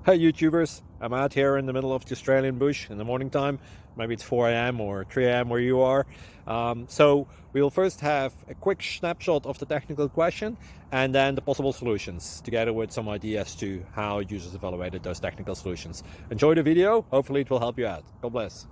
Hey YouTubers, I'm out here in the middle of the Australian bush in the morning time. Maybe it's 4 a.m. or 3 a.m. where you are. So we'll first have a quick snapshot of the technical question and then the possible solutions, together with some ideas to how users evaluated those technical solutions. Enjoy the video, hopefully it will help you out. God bless.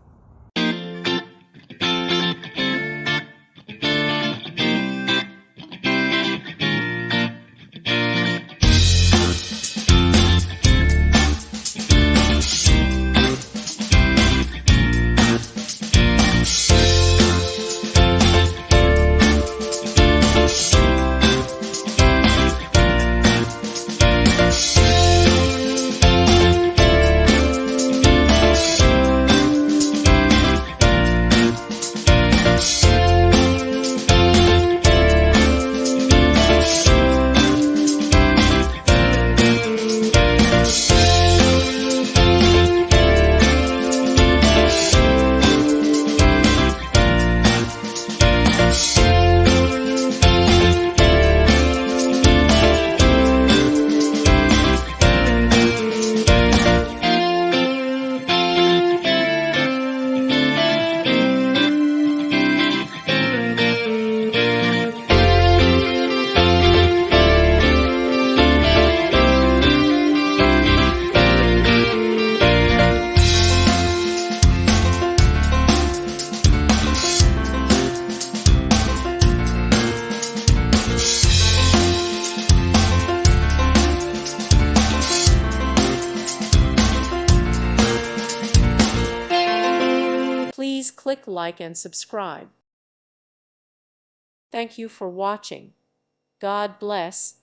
Please click like and subscribe. Thank you for watching. God bless.